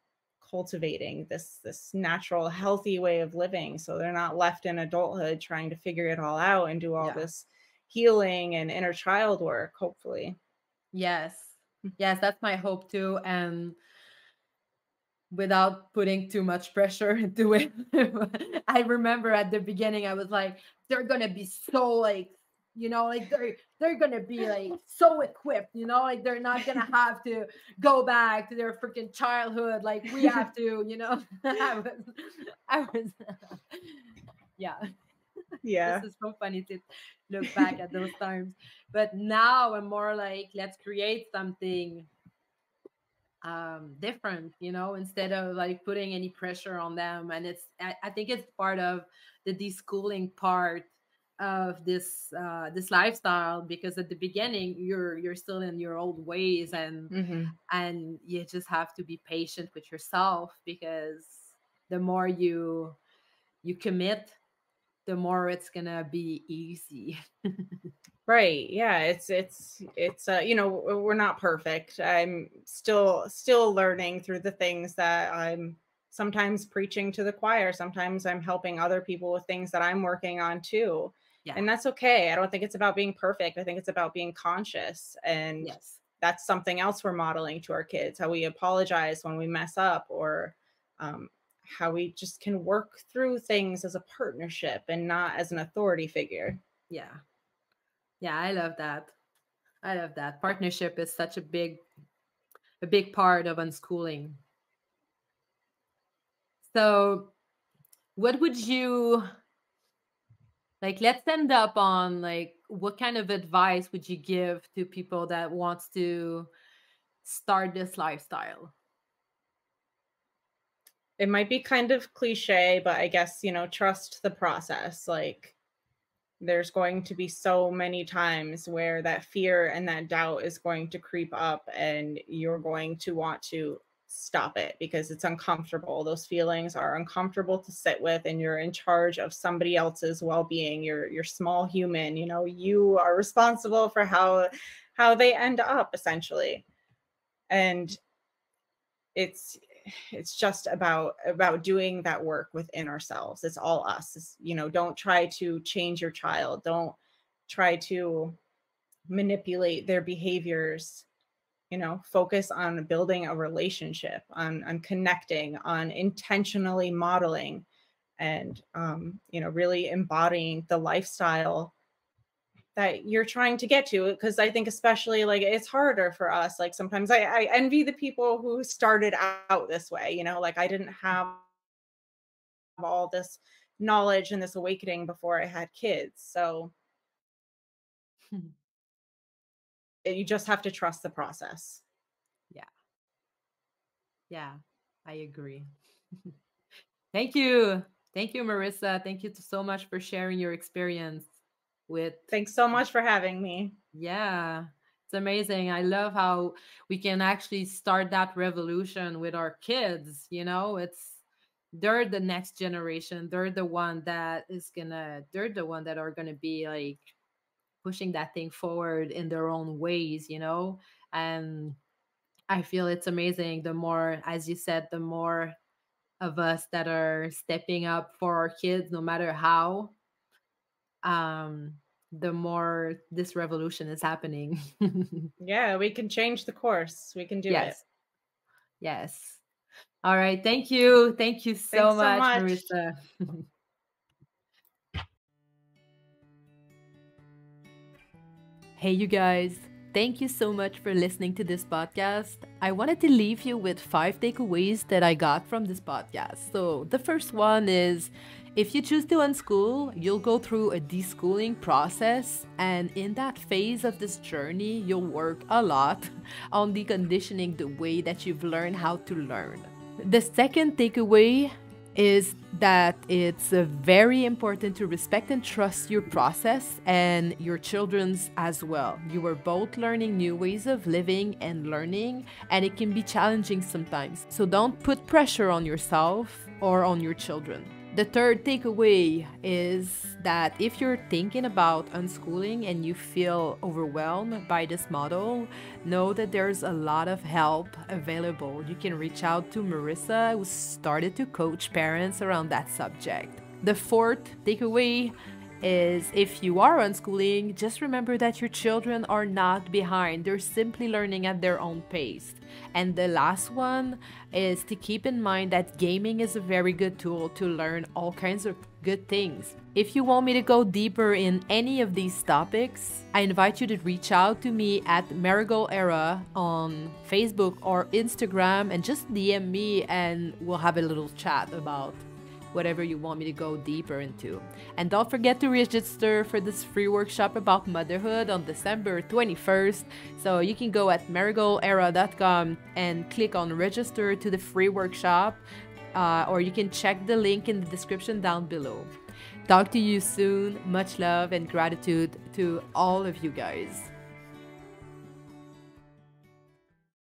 cultivating this natural, healthy way of living, so they're not left in adulthood trying to figure it all out and do all Yeah. this healing and inner child work, hopefully. Yes. Yes, that's my hope too. And without putting too much pressure into it. I remember at the beginning, I was like, they're gonna be so like, like they're gonna be like so equipped, like they're not gonna have to go back to their freaking childhood like we have to, I was yeah. This Yeah. is so funny to look back at those times. But now I'm more like, let's create something different, instead of like putting any pressure on them. And I think it's part of the deschooling part of this lifestyle, because at the beginning you're still in your old ways, and Hmm. and you just have to be patient with yourself, because the more you commit, the more it's gonna be easy. Right. Yeah. We're not perfect. I'm still learning through the things that I'm sometimes preaching to the choir. Sometimes I'm helping other people with things that I'm working on too. Yeah. And that's okay. I don't think it's about being perfect. I think it's about being conscious. And Yes. that's something else we're modeling to our kids, how we apologize when we mess up, or um, how we just can work through things as a partnership and not as an authority figure. Yeah. Yeah, I love that. I love that. Partnership is such a big part of unschooling. So, what would you like? Let's end up on like, what kind of advice would you give to people that wants to start this lifestyle? It might be kind of cliche, but I guess, trust the process. Like, there's going to be so many times where that fear and that doubt is going to creep up, and you're going to want to stop it because it's uncomfortable. Those feelings are uncomfortable to sit with, and you're in charge of somebody else's well-being. You're small human, you are responsible for how they end up, essentially. And it's it's just about doing that work within ourselves. It's all us. Don't try to change your child. Don't try to manipulate their behaviors. Focus on building a relationship, on connecting, on intentionally modeling, and really embodying the lifestyle that you're trying to get to. Because I think, especially, like, it's harder for us. Like, sometimes I envy the people who started out this way. Like, I didn't have all this knowledge and this awakening before I had kids, so you just have to trust the process. Yeah. Yeah, I agree. Thank you. Thank you, Marissa. Thank you so much for sharing your experience with. Thanks so much for having me. Yeah, it's amazing. I love how we can actually start that revolution with our kids. They're the next generation. They're the one that are gonna be like pushing that thing forward in their own ways. And I feel it's amazing. The more, as you said, the more of us that are stepping up for our kids, no matter how, um, the more this revolution is happening. Yeah, we can change the course. We can do it. Yes. Yes. All right. Thank you. Thank you so Thanks so much, much. Marissa. Hey, you guys. Thank you so much for listening to this podcast. I wanted to leave you with 5 takeaways that I got from this podcast. So, the first one is if you choose to unschool, you'll go through a deschooling process. And in that phase of this journey, you'll work a lot on deconditioning the way that you've learned how to learn. The second takeaway is that it's very important to respect and trust your process and your children's as well. You are both learning new ways of living and learning, and it can be challenging sometimes. So don't put pressure on yourself or on your children. The third takeaway is that if you're thinking about unschooling and you feel overwhelmed by this model, know that there's a lot of help available. You can reach out to Marissa, who started to coach parents around that subject. The fourth takeaway is if you are unschooling, just remember that your children are not behind. They're simply learning at their own pace. And the last one is to keep in mind that gaming is a very good tool to learn all kinds of good things. If you want me to go deeper in any of these topics, I invite you to reach out to me at Marigol Era on Facebook or Instagram and just DM me and we'll have a little chat about whatever you want me to go deeper into. And don't forget to register for this free workshop about motherhood on December 21st. So you can go at marigolera.com and click on register to the free workshop, or you can check the link in the description down below. Talk to you soon. Much love and gratitude to all of you guys.